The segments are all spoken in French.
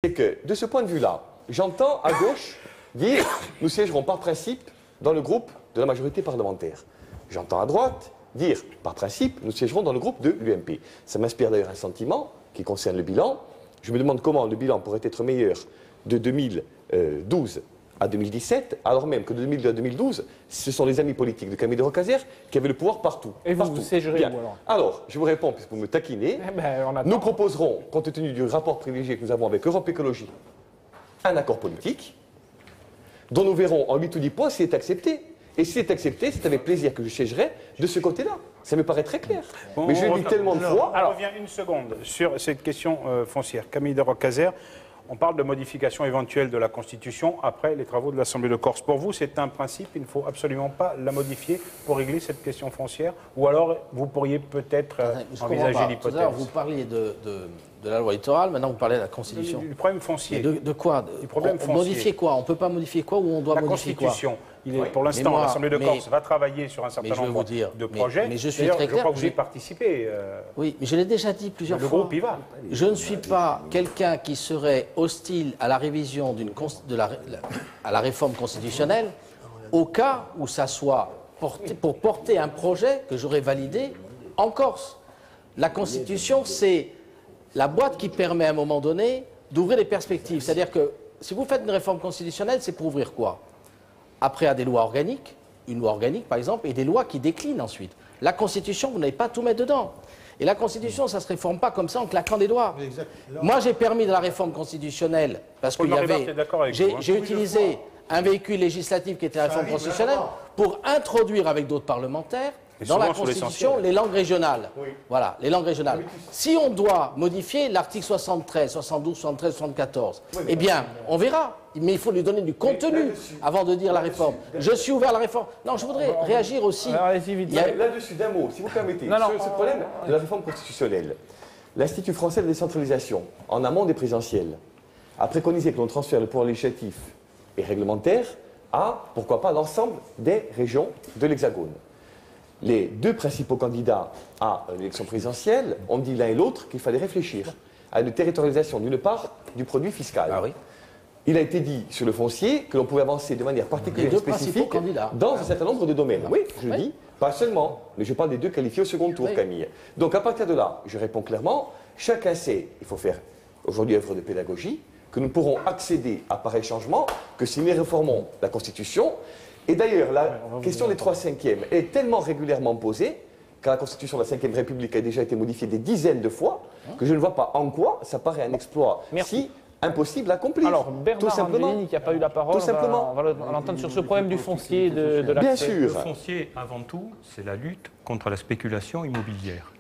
C'est que, de ce point de vue-là, j'entends à gauche dire « nous siégerons par principe dans le groupe de la majorité parlementaire ». J'entends à droite dire « par principe, nous siégerons dans le groupe de l'UMP ». Ça m'inspire d'ailleurs un sentiment qui concerne le bilan. Je me demande comment le bilan pourrait être meilleur de 2012 à 2017, alors même que de 2002 à 2012, ce sont les amis politiques de Camille de Rocazert qui avaient le pouvoir partout. Et vous, vous siégerez où alors ? Alors, je vous réponds, puisque vous me taquinez. Nous proposerons, compte tenu du rapport privilégié que nous avons avec Europe Écologie, un accord politique, dont nous verrons en 8 ou 10 points s'il est accepté. Et s'il est accepté, c'est avec plaisir que je siégerai de ce côté-là. Ça me paraît très clair. Mais je l'ai dit tellement de fois. Alors, on revient une seconde sur cette question foncière. Camille de Rocazert, on parle de modification éventuelle de la Constitution après les travaux de l'Assemblée de Corse. Pour vous, c'est un principe, il ne faut absolument pas la modifier pour régler cette question foncière? Ou alors, vous pourriez peut-être envisager l'hypothèse? Vous parliez de la loi littorale, maintenant vous parlez de la Constitution. Du problème foncier. De quoi? Du problème foncier. Modifier quoi? On ne peut pas modifier quoi ou on doit modifier quoi? La Constitution. Pour l'instant, l'Assemblée de Corse va travailler sur un certain nombre de projets. Mais je suis très clair. Je crois que vous y participez. Oui, mais je l'ai déjà dit plusieurs fois. Le groupe y va. Je ne suis pas quelqu'un qui serait hostile à la révision à la réforme constitutionnelle au cas où ça soit pour porter un projet que j'aurais validé en Corse. La Constitution, c'est la boîte qui permet à un moment donné d'ouvrir les perspectives. C'est-à-dire que si vous faites une réforme constitutionnelle, c'est pour ouvrir quoi? Après, à des lois organiques, une loi organique par exemple, et des lois qui déclinent ensuite. La Constitution, vous n'avez pas tout mettre dedans. Et la Constitution, ça ne se réforme pas comme ça en claquant des doigts. Moi, j'ai permis de la réforme constitutionnelle parce que j'ai utilisé un véhicule législatif qui était la réforme constitutionnelle pour introduire avec d'autres parlementaires dans la Constitution les langues régionales. Oui. Voilà, les langues régionales. Si on doit modifier l'article 73, 72, 73, 74, eh bien, on verra. Mais il faut lui donner du contenu avant de dire la réforme. Je suis ouvert à la réforme. Non, je voudrais réagir aussi. Là-dessus, d'un mot, si vous permettez, sur ce problème de la réforme constitutionnelle. L'Institut français de décentralisation, en amont des présidentielles, a préconisé que l'on transfère le pouvoir législatif et réglementaire à, pourquoi pas, l'ensemble des régions de l'Hexagone. Les deux principaux candidats à l'élection présidentielle ont dit l'un et l'autre qu'il fallait réfléchir à une territorialisation, d'une part, du produit fiscal. Ah oui. Il a été dit sur le foncier que l'on pouvait avancer de manière particulière et spécifique dans un certain nombre de domaines. Oui, je le dis, pas seulement, mais je parle des deux qualifiés au second tour, Camille. Donc à partir de là, je réponds clairement, chacun sait, il faut faire aujourd'hui œuvre de pédagogie, que nous pourrons accéder à pareil changement que si nous réformons la Constitution. Et d'ailleurs, la question des 3/5e est tellement régulièrement posée, car la Constitution de la Ve République a déjà été modifiée des dizaines de fois, que je ne vois pas en quoi ça paraît un exploit si impossible à accomplir. Alors, Bernard Angelini, qui n'a pas eu la parole, on va l'entendre sur ce problème du foncier, de l'accès. Bien sûr. Le foncier, avant tout, c'est la lutte contre la spéculation immobilière.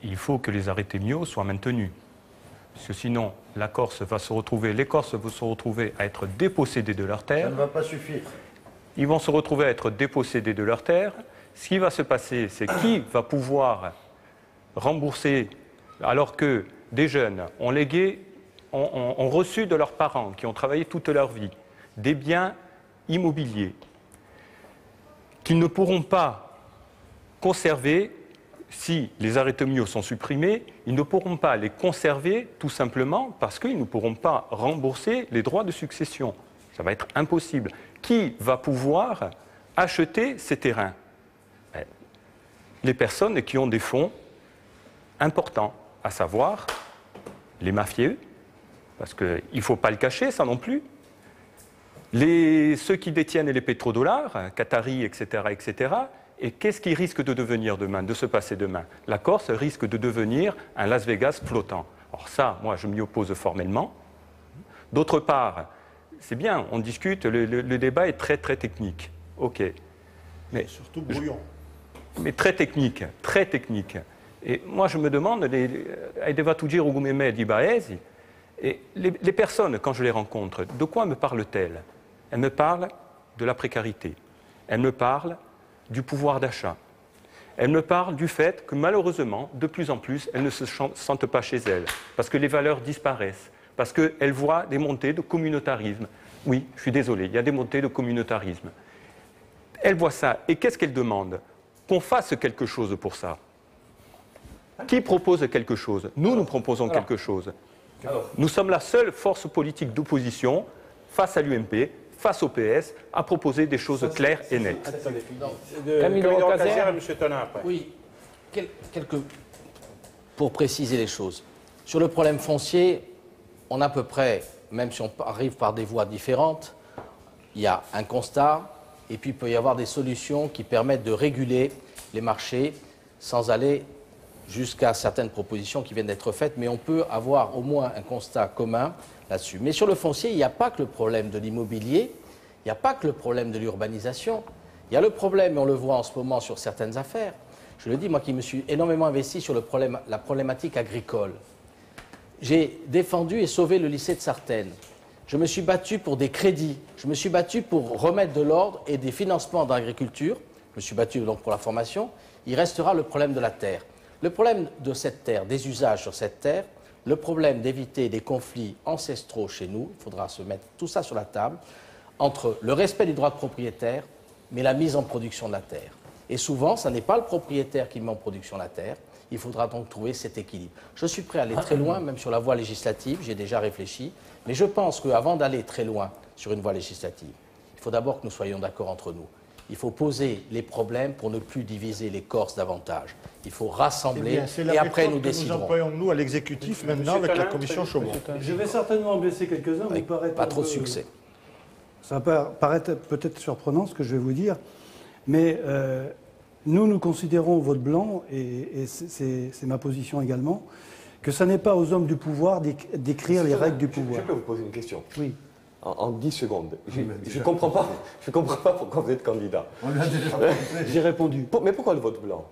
Il faut que les arrêtés MIO soient maintenus. Parce que sinon, les Corses vont se retrouver à être dépossédés de leurs terres. Ça ne va pas suffire. Ils vont se retrouver à être dépossédés de leurs terres. Ce qui va se passer, c'est qui va pouvoir rembourser, alors que des jeunes ont reçu de leurs parents, qui ont travaillé toute leur vie, des biens immobiliers qu'ils ne pourront pas conserver. Si les arrêtés MIO sont supprimés, ils ne pourront pas les conserver tout simplement parce qu'ils ne pourront pas rembourser les droits de succession. Ça va être impossible. Qui va pouvoir acheter ces terrains? Les personnes qui ont des fonds importants, à savoir les mafieux, parce qu'il ne faut pas le cacher, ça non plus, ceux qui détiennent les pétrodollars, Qataris, etc., etc., et qu'est-ce qui risque de devenir demain, de se passer demain? La Corse risque de devenir un Las Vegas flottant. Alors ça, moi, je m'y oppose formellement. D'autre part, c'est bien, on discute, le débat est très, très technique. OK. Mais surtout brouillon. Mais très technique, très technique. Et moi, je me demande, et les personnes, quand je les rencontre, de quoi me parlent-elles? Elles me parlent de la précarité. Elles me parlent du pouvoir d'achat. Elles me parlent du fait que malheureusement, de plus en plus, elles ne se sentent pas chez elles, parce que les valeurs disparaissent, parce qu'elles voient des montées de communautarisme. Oui, je suis désolé, il y a des montées de communautarisme. Elles voient ça, et qu'est-ce qu'elles demandent? Qu'on fasse quelque chose pour ça. Qui propose quelque chose? Nous proposons quelque chose. Nous sommes la seule force politique d'opposition face à l'UMP, face au PS, à proposer des choses claires et nettes. Camille de Rocazère et M. Tonin après. Oui, pour préciser les choses. Sur le problème foncier, on a à peu près, même si on arrive par des voies différentes, il y a un constat, et puis il peut y avoir des solutions qui permettent de réguler les marchés sans aller jusqu'à certaines propositions qui viennent d'être faites, mais on peut avoir au moins un constat commun là-dessus. Mais sur le foncier, il n'y a pas que le problème de l'immobilier, il n'y a pas que le problème de l'urbanisation, il y a le problème, et on le voit en ce moment sur certaines affaires. Je le dis, moi qui me suis énormément investi sur la problématique agricole. J'ai défendu et sauvé le lycée de Sartène. Je me suis battu pour des crédits, je me suis battu pour remettre de l'ordre et des financements dans l'agriculture, je me suis battu donc pour la formation. Il restera le problème de la terre. Le problème de cette terre, des usages sur cette terre, le problème d'éviter des conflits ancestraux chez nous, il faudra se mettre tout ça sur la table, entre le respect du droit de propriétaire, mais la mise en production de la terre. Et souvent, ce n'est pas le propriétaire qui met en production la terre, il faudra donc trouver cet équilibre. Je suis prêt à aller très loin, même sur la voie législative, j'ai déjà réfléchi, mais je pense qu'avant d'aller très loin sur une voie législative, il faut d'abord que nous soyons d'accord entre nous. Il faut poser les problèmes pour ne plus diviser les Corses davantage. Il faut rassembler et après nous déciderons. Nous employons, nous, à l'exécutif, maintenant, avec la commission Chaumont. Je vais certainement en blesser quelques-uns. Pas trop de succès. Ça va paraître peut-être surprenant ce que je vais vous dire, mais nous considérons au vote blanc, et c'est ma position également, que ce n'est pas aux hommes du pouvoir d'écrire les règles du pouvoir. Je peux vous poser une question? Oui. En 10 secondes. Je ne comprends pas pourquoi vous êtes candidat. J'ai répondu. Mais pourquoi le vote blanc?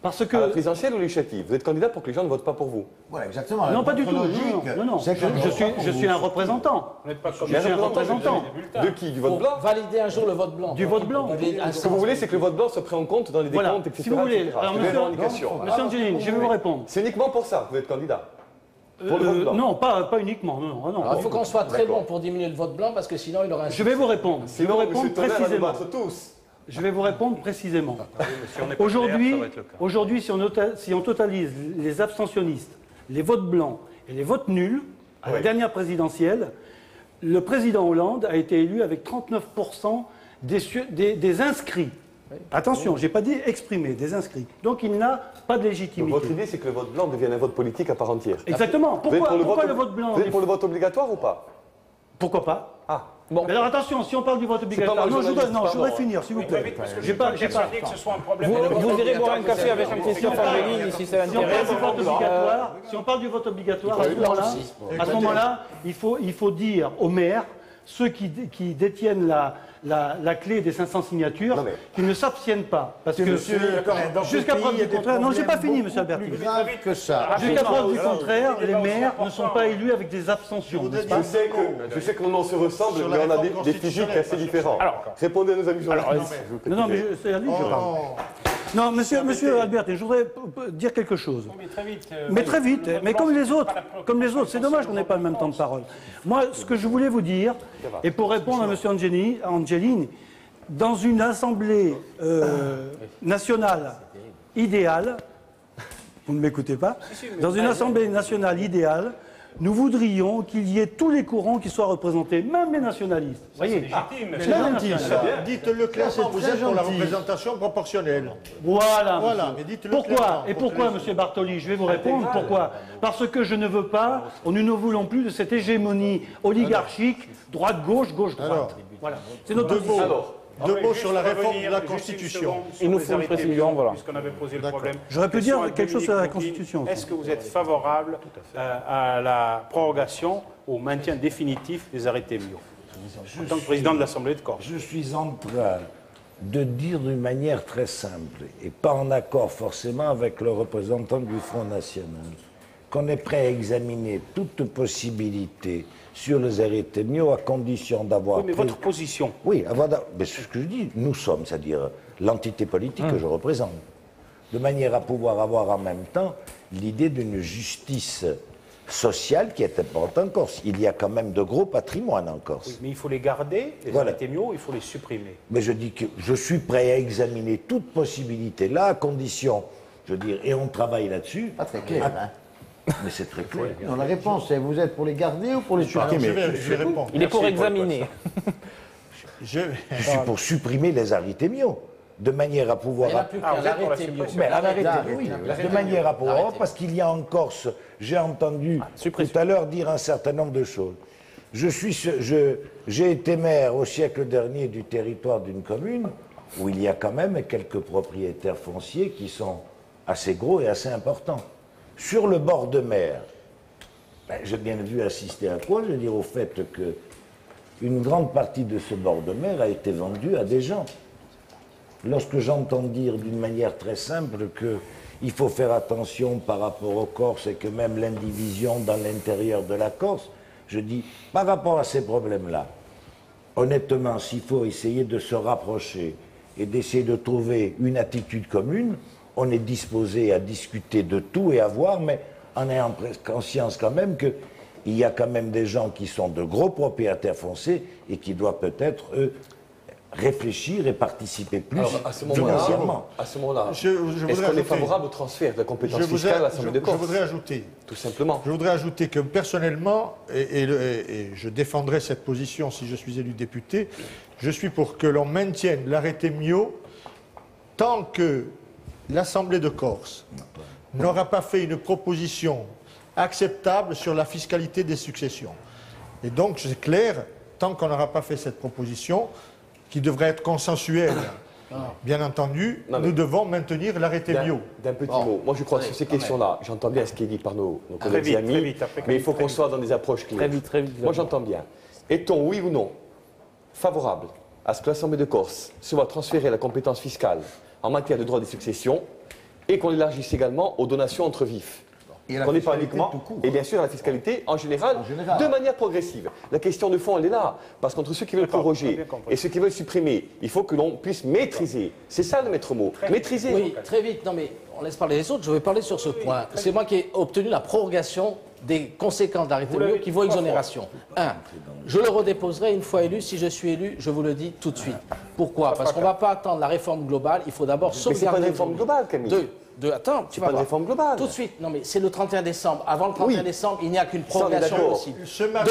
Parce que... À la présidentielle ou législative? Vous êtes candidat pour que les gens ne votent pas pour vous? Voilà, exactement. Non, pas du tout. Non. Je suis un représentant. Je suis un représentant. De qui? Du vote blanc? Valider un jour le vote blanc. Du vote blanc. Ce que vous voulez, c'est que le vote blanc se prenne en compte dans les décomptes, etc. Si vous voulez. Alors, monsieur Angelini, je vais vous répondre. C'est uniquement pour ça que vous êtes candidat? Pour le vote blanc? Non, pas uniquement. Non. Alors, il faut qu'on soit très bon pour diminuer le vote blanc, parce que sinon il aura un... Je vais vous répondre. Sinon, M. Tonnerre va nous battre tous. Je vais vous répondre précisément. Aujourd'hui, si on totalise les abstentionnistes, les votes blancs et les votes nuls, à la dernière présidentielle, le président Hollande a été élu avec 39% des inscrits. Attention, je n'ai pas dit exprimés, des inscrits. Donc il n'a pas de légitimité. Donc, votre idée, c'est que le vote blanc devienne un vote politique à part entière. Exactement. Pourquoi le vote blanc? Vous êtes pour le vote obligatoire ou pas? Pourquoi pas? Ah. Bon. Mais alors attention, si on parle du vote obligatoire, je voudrais finir, s'il vous plaît. J'ai pas dit que ce soit un problème. Vous irez boire un café avec un Christophe Angelini si ça l'intéresse. Si on parle du vote obligatoire, à ce moment-là, il faut dire aux maires, ceux qui détiennent la clé des 500 signatures, qu'ils ne s'abstiennent pas. Parce que jusqu'à preuve du contraire... Non, je n'ai pas fini, M. Alberti. Jusqu'à preuve du contraire, les maires ne sont pas élus avec des abstentions. Je sais que nos noms se ressemblent, mais on a des physiques assez différents. Répondez à nos amis journalistes. Non, mais c'est à lui que je parle. Non, monsieur Albert, je voudrais dire quelque chose. Mais très vite. Mais comme les autres, c'est dommage qu'on n'ait pas le même temps de parole. Moi, ce que je voulais vous dire, et pour répondre à monsieur Angelini, dans une assemblée nationale idéale, vous ne m'écoutez pas, dans une assemblée nationale idéale, nous voudrions qu'il y ait tous les courants qui soient représentés, même les nationalistes. Voyez, c'est gentil, ça. Dites-le clairement, vous êtes pour la représentation proportionnelle. Voilà, mais dites-le pourquoi? clairement. Et pourquoi, monsieur Bartoli? Je vais vous répondre. Pourquoi? Parce que je ne veux pas, nous ne voulons plus de cette hégémonie oligarchique, droite-gauche, gauche-droite. Voilà, c'est notre position. Deux mots sur la réforme de la Constitution. Il nous faut une précision, voilà. Puisqu'on avait posé le problème. J'aurais pu dire quelque chose sur la Constitution. Est-ce que vous êtes favorable à la prorogation, au maintien définitif des arrêtés Miot, en tant que président de l'Assemblée de Corse? Je suis en train de dire d'une manière très simple, et pas en accord forcément avec le représentant du Front National, qu'on est prêt à examiner toute possibilité sur les arrêtés Miot à condition d'avoir... Oui, mais votre position... Oui, c'est ce que je dis. Nous sommes, c'est-à-dire l'entité politique que je représente. De manière à pouvoir avoir en même temps l'idée d'une justice sociale qui est importante en Corse. Il y a quand même de gros patrimoines en Corse. Oui, mais il faut les garder, les arrêtés Miot, il faut les supprimer. Mais je dis que je suis prêt à examiner toute possibilité là, à condition, je veux dire, et on travaille là-dessus. Pas très clair, hein. Mais c'est très clair. Non, la réponse est, vous êtes pour les garder ou pour les supprimer? Je vais répondre. Il est pour examiner. Je suis pour supprimer les arrêtés Mio, de manière à pouvoir... de manière à pouvoir... Parce qu'il y a en Corse, j'ai entendu tout à l'heure dire un certain nombre de choses. J'ai été maire au siècle dernier du territoire d'une commune où il y a quand même quelques propriétaires fonciers qui sont assez gros et assez importants. Sur le bord de mer, j'ai bien vu assister à quoi? Je veux dire au fait que une grande partie de ce bord de mer a été vendue à des gens. Lorsque j'entends dire d'une manière très simple qu'il faut faire attention par rapport aux Corses et que même l'indivision dans l'intérieur de la Corse, je dis, par rapport à ces problèmes-là, honnêtement, s'il faut essayer de se rapprocher et d'essayer de trouver une attitude commune, on est disposé à discuter de tout et à voir, mais en ayant conscience quand même qu'il y a quand même des gens qui sont de gros propriétaires fonciers et qui doivent peut-être, eux, réfléchir et participer plus financièrement. À ce moment-là, est-ce qu'on est favorable au transfert de la compétence fiscale à l'Assemblée de Corse? Je voudrais ajouter, tout simplement. Je voudrais ajouter que personnellement, et je défendrai cette position si je suis élu député, je suis pour que l'on maintienne l'arrêté Mio tant que l'Assemblée de Corse n'aura pas fait une proposition acceptable sur la fiscalité des successions. Et donc, c'est clair, tant qu'on n'aura pas fait cette proposition, qui devrait être consensuelle, bien entendu, nous devons maintenir l'arrêté Mio. D'un petit mot. Moi, je crois que sur ces questions-là, j'entends bien ce qui est dit par nos collègues et amis, mais il faut qu'on soit dans des approches claires. Très vite. Moi, j'entends bien. Est-on, oui ou non, favorable à ce que l'Assemblée de Corse se voit transférer la compétence fiscale en matière de droit des successions et qu'on l'élargisse également aux donations entre vifs? Qu'on n'est pas uniquement, et bien sûr la fiscalité en général, de manière progressive. La question de fond, elle est là. Parce qu'entre ceux qui veulent proroger et ceux qui veulent supprimer, il faut que l'on puisse maîtriser. C'est ça le maître mot. Maîtriser. Oui, très vite. Non, mais on laisse parler les autres. Je vais parler sur ce point. C'est moi qui ai obtenu la prorogation des conséquences d'arrêté Mio qui vaut exonération. Je le redéposerai une fois élu. Si je suis élu, je vous le dis tout de suite. Pourquoi? Parce qu'on ne va pas attendre la réforme globale. Il faut d'abord sauvegarder. Mais c'est pas une réforme globale, Camille. Attends, tu vas voir. Réforme globale. Tout de suite. Non, mais c'est le 31 décembre. Avant le 31 décembre, il n'y a qu'une prorogation possible. Ce matin,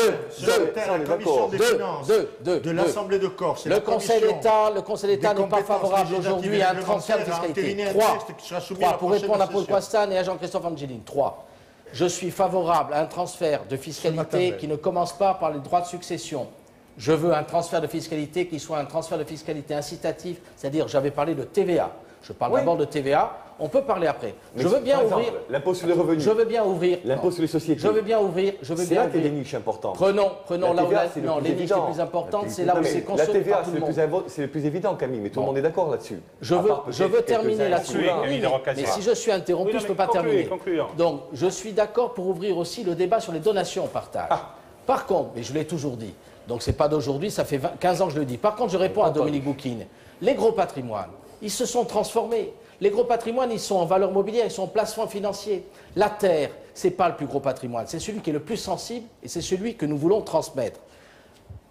la commission des finances de l'Assemblée de Corse. Le Conseil d'État n'est pas favorable aujourd'hui à un transfert de fiscalité. 3. Pour répondre à Paul Coistan et à Jean-Christophe Angeline. 3. Je suis favorable à un transfert de fiscalité qui ne commence pas par les droits de succession. Je veux un transfert de fiscalité qui soit un transfert de fiscalité incitatif, c'est-à-dire j'avais parlé de TVA. Je parle d'abord de TVA, on peut parler après. Je veux bien ouvrir. L'impôt sur les revenus. Je veux bien ouvrir. L'impôt sur les sociétés. Je veux bien ouvrir. C'est là qu'il y a des niches importantes. Prenons là où les niches les plus importantes, c'est là où c'est consommé par tout le monde. C'est le plus évident, Camille, mais tout le monde est d'accord là-dessus. Je veux terminer là-dessus. Mais si je suis interrompu, je ne peux pas terminer. Donc, je suis d'accord pour ouvrir aussi le débat sur les donations en partage. Par contre, mais je l'ai toujours dit, donc ce n'est pas d'aujourd'hui, ça fait 15 ans que je le dis. Par contre, je réponds à Dominique Boukine. Les gros patrimoines, ils se sont transformés. Les gros patrimoines, ils sont en valeur mobilière, ils sont en placement financier. La terre, ce n'est pas le plus gros patrimoine, c'est celui qui est le plus sensible et c'est celui que nous voulons transmettre.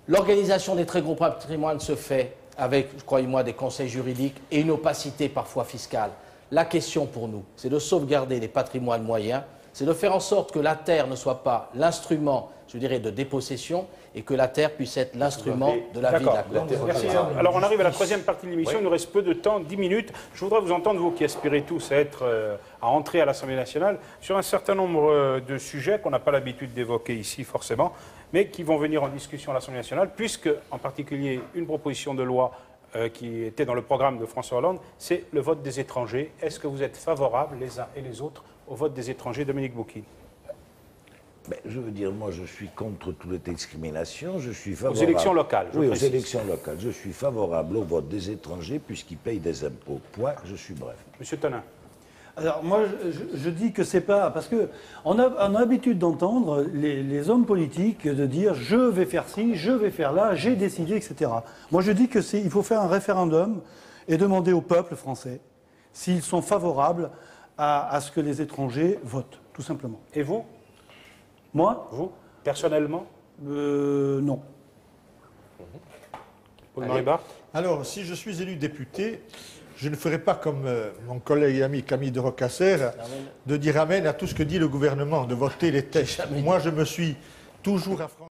L'organisation des très gros patrimoines se fait avec, croyez-moi, des conseils juridiques et une opacité parfois fiscale. La question pour nous, c'est de sauvegarder les patrimoines moyens, c'est de faire en sorte que la terre ne soit pas l'instrument, je dirais, de dépossession et que la terre puisse être l'instrument de la vie de la Corse. Merci. Alors on arrive à la troisième partie de l'émission, il nous reste peu de temps, 10 minutes. Je voudrais vous entendre, vous qui aspirez tous à entrer à l'Assemblée nationale, sur un certain nombre de sujets qu'on n'a pas l'habitude d'évoquer ici forcément, mais qui vont venir en discussion à l'Assemblée nationale, puisque en particulier une proposition de loi qui était dans le programme de François Hollande, c'est le vote des étrangers. Est-ce que vous êtes favorables les uns et les autres au vote des étrangers? Dominique Boukine. Je veux dire, moi, je suis contre toute discrimination. Je suis favorable. Aux élections locales, je précise. Aux élections locales. Je suis favorable au vote des étrangers puisqu'ils payent des impôts. Point, je suis bref. Monsieur Tonin. Alors, moi, je dis que c'est pas... Parce qu'on a l'habitude d'entendre les hommes politiques de dire « je vais faire ci, je vais faire là, j'ai décidé, etc. » Moi, je dis qu'il faut faire un référendum et demander au peuple français s'ils sont favorables à ce que les étrangers votent, tout simplement. Et vous? Moi? Vous, personnellement? Non. Paul-Marie Barthes. Alors, si je suis élu député, je ne ferai pas comme mon collègue et ami Camille de Rocasser, de dire amen à tout ce que dit le gouvernement, de voter les textes. Moi, je me suis toujours affranchi.